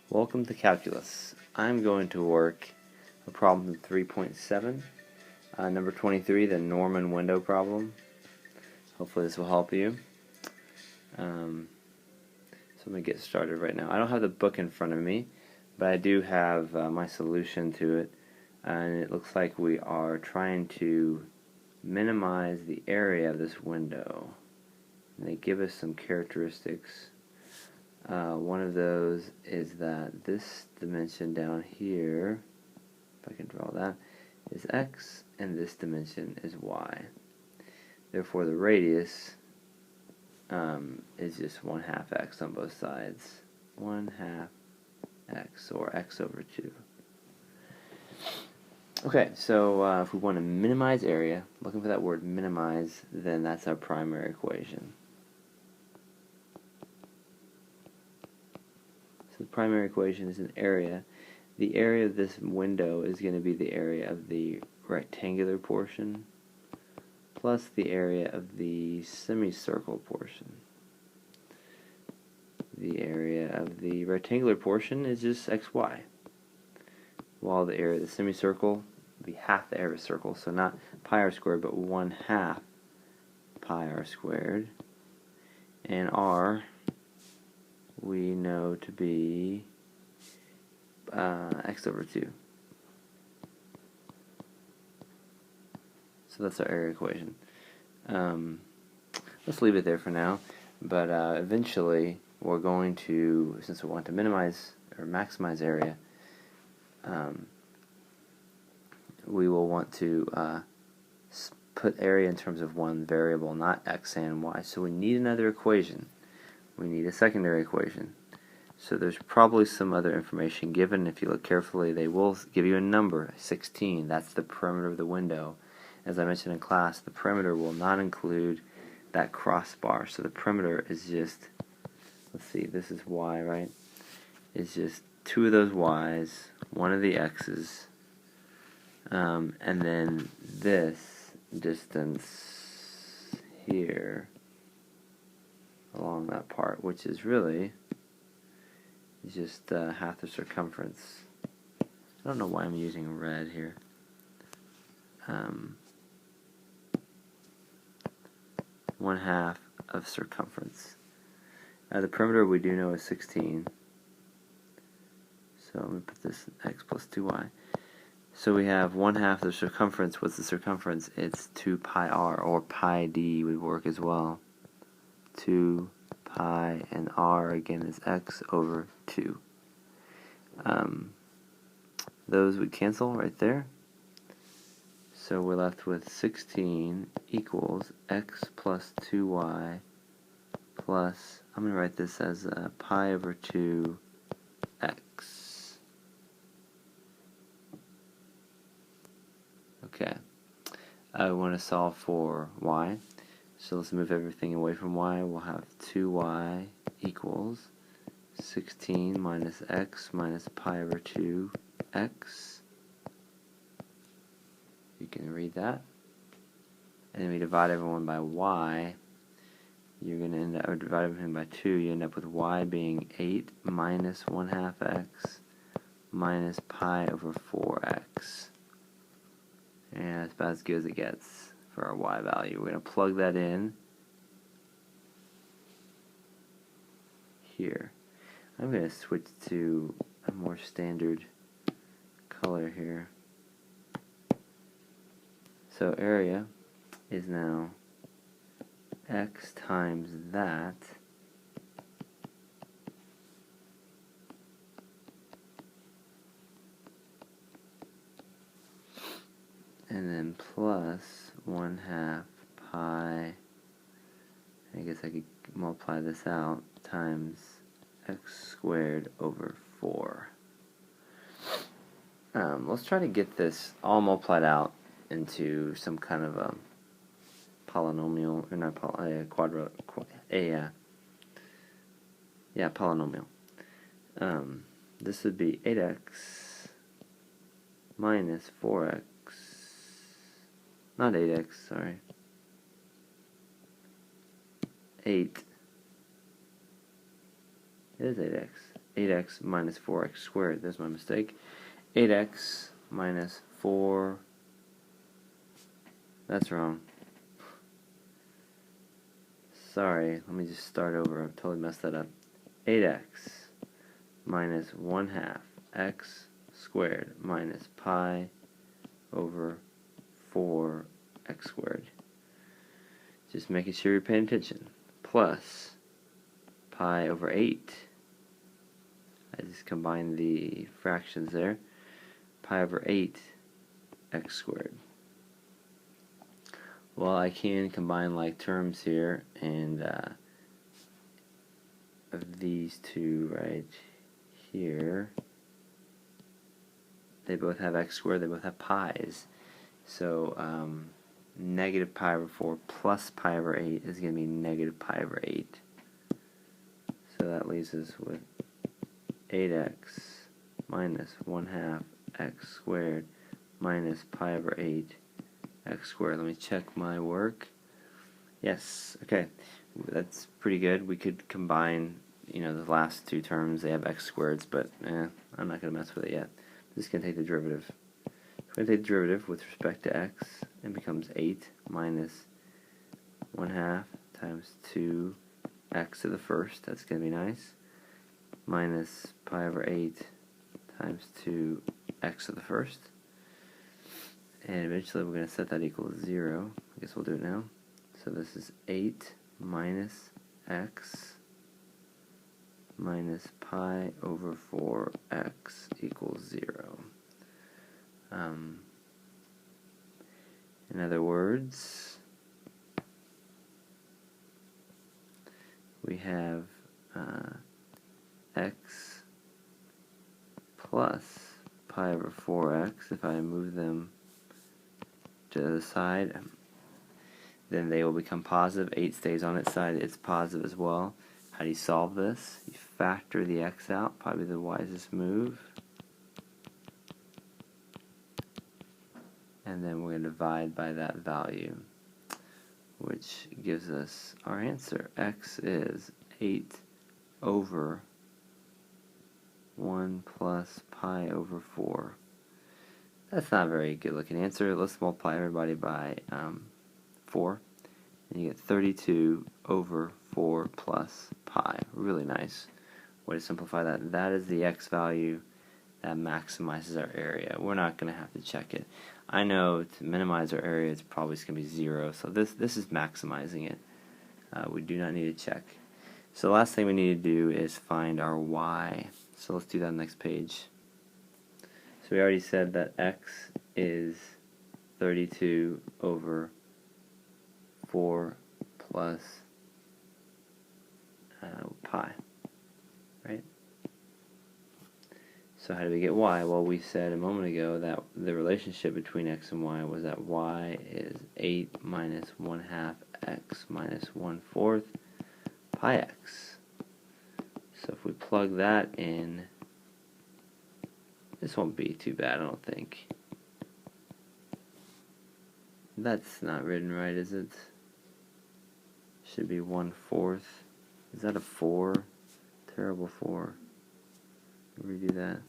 Welcome to Calculus. I'm going to work a problem 3.7, number 23, the Norman window problem. Hopefully this will help you. So I'm going to get started right now. I don't have the book in front of me, but I do have my solution to it, and it looks like we are trying to minimize the area of this window. And they give us some characteristics. One of those is that this dimension down here, if I can draw that, is x, and this dimension is y. Therefore, the radius is just 1/2 x on both sides. 1/2 x, or x over 2. Okay, so if we want to minimize area, looking for that word minimize, then that's our primary equation. So the primary equation is an area. The area of this window is going to be the area of the rectangular portion plus the area of the semicircle portion. The area of the rectangular portion is just xy, while the area of the semicircle will be half the area of a circle, so not pi r squared, but 1/2 pi r squared. And r we know to be x over 2. So that's our area equation. Let's leave it there for now, but eventually we're going to, since we want to minimize or maximize area, we will want to put area in terms of one variable, not x and y. So we need another equation. We need a secondary equation. So there's probably some other information given. If you look carefully, they will give you a number, 16. That's the perimeter of the window. As I mentioned in class, the perimeter will not include that crossbar. So the perimeter is just, let's see, this is y, right? It's just two of those y's, one of the x's, and then this distance here along that part, which is really just half the circumference. I don't know why I'm using red here. 1/2 of circumference. The perimeter we do know is 16. So I'm going to put this x plus 2y. So we have 1/2 the circumference. What's the circumference? It's 2 pi r, or pi d would work as well. 2 pi, and r again is x over 2. Those would cancel right there. So we're left with 16 equals x plus 2y plus, I'm going to write this as pi over 2 x. Okay. I want to solve for y. So let's move everything away from y. We'll have 2y equals 16 minus x minus pi over 2 x. You can read that. And then we divide everyone by y. You're going to end up, or divide everything by 2, you end up with y being 8 minus 1/2 x minus pi over 4x. And that's about as good as it gets for our y value. We're going to plug that in here. I'm going to switch to a more standard color here. So area is now x times that and then plus 1/2 pi, I guess I could multiply this out, times x squared over 4. Let's try to get this all multiplied out into some kind of a polynomial, or not polynomial. This would be 8x minus 4x, not 8x, sorry, 8 It is 8x. 8x minus 4x squared. There's my mistake. 8x minus 4. That's wrong. Sorry, let me just start over. I've totally messed that up. 8x minus 1/2 x squared minus pi over 4x squared. Just making sure you're paying attention. Plus pi over 8. I just combined the fractions there. Pi over 8 x squared. Well, I can combine like terms here, and of these two right here, they both have x squared, they both have pi's. So negative pi over 4 plus pi over 8 is going to be negative pi over 8. So that leaves us with 8x minus 1/2 x squared minus pi over 8 x squared. Let me check my work. Yes, okay, that's pretty good. We could combine, the last two terms. They have x squareds, but I'm not going to mess with it yet. I'm just going to take the derivative. I'm going to take the derivative with respect to x, and becomes 8 minus 1/2 times 2x to the first. That's going to be nice. Minus pi over 8 times 2x to the first. And eventually we're going to set that equal to 0. I guess we'll do it now. So this is 8 minus x minus pi over 4x equals 0. In other words, we have x plus pi over 4x. If I move them to the side, then they will become positive. 8 stays on its side, it's positive as well. How do you solve this? You factor the x out, probably the wisest move. And then we're going to divide by that value, which gives us our answer. X is 8 over 1 plus pi over 4. That's not a very good looking answer. Let's multiply everybody by 4. And you get 32 over 4 plus pi. Really nice way to simplify that. That is the x value that maximizes our area. We're not going to have to check it. I know to minimize our area it's probably going to be 0. So this is maximizing it. We do not need to check. So the last thing we need to do is find our y. So let's do that on the next page. So we already said that x is 32 over 4 plus pi, right? So how do we get y? Well, we said a moment ago that the relationship between x and y was that y is 8 minus 1/2 x minus 1/4 pi x. So if we plug that in, this won't be too bad, I don't think. That's not written right, is it? Should be 1/4. Is that a 4? Terrible 4. Redo that.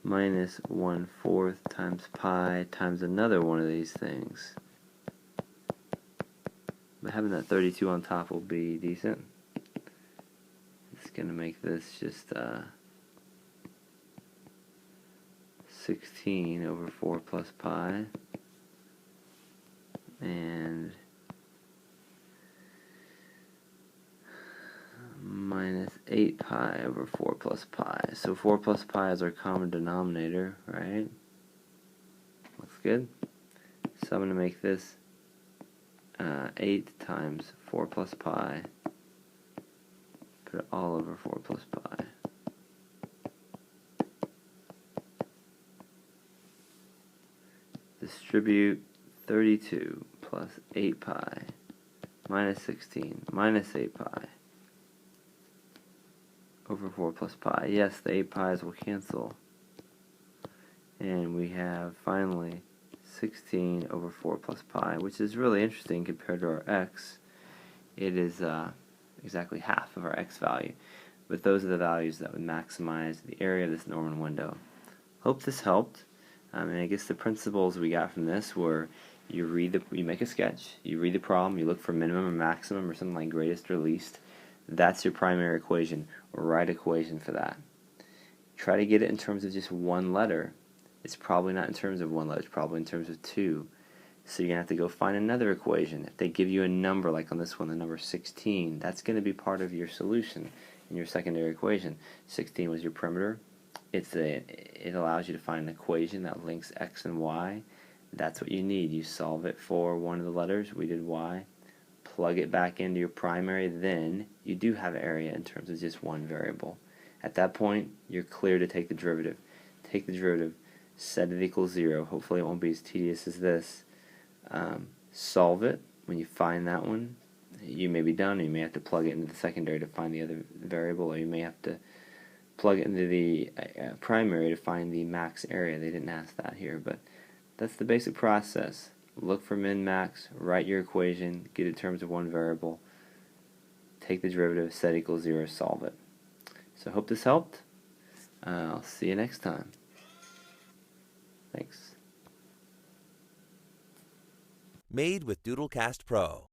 Minus 1/4 times pi times another one of these things. But having that 32 on top will be decent. It's going to make this just 16 over 4 plus pi. And minus 8 pi over 4 plus pi. So 4 plus pi is our common denominator, right? Looks good. So I'm going to make this 8 times 4 plus pi. Put it all over 4 plus pi. Distribute 32 plus 8 pi minus 16 minus 8 pi over 4 plus pi. Yes, the 8 pi's will cancel. And we have finally 16 over 4 plus pi, which is really interesting compared to our x. It is exactly half of our x value. But those are the values that would maximize the area of this Norman window. Hope this helped. And I guess the principles we got from this were you make a sketch, you read the problem, you look for minimum or maximum or something like greatest or least. That's your primary equation. Write equation for that. Try to get it in terms of just one letter. It's probably not in terms of one letter, it's probably in terms of two. So you're going to have to go find another equation. If they give you a number, like on this one, the number 16, that's going to be part of your solution in your secondary equation. 16 was your perimeter. It allows you to find an equation that links x and y. That's what you need. You solve it for one of the letters. We did y. Plug it back into your primary. Then you do have area in terms of just one variable. At that point, you're clear to take the derivative. Take the derivative. Set it equals 0. Hopefully it won't be as tedious as this. Solve it. When you find that one, you may be done, or you may have to plug it into the secondary to find the other variable, or you may have to plug it into the primary to find the max area. They didn't ask that here, but that's the basic process. Look for min-max, write your equation, get it in terms of one variable, take the derivative, set equals 0, solve it. So I hope this helped. I'll see you next time. Thanks. Made with Doodlecast Pro.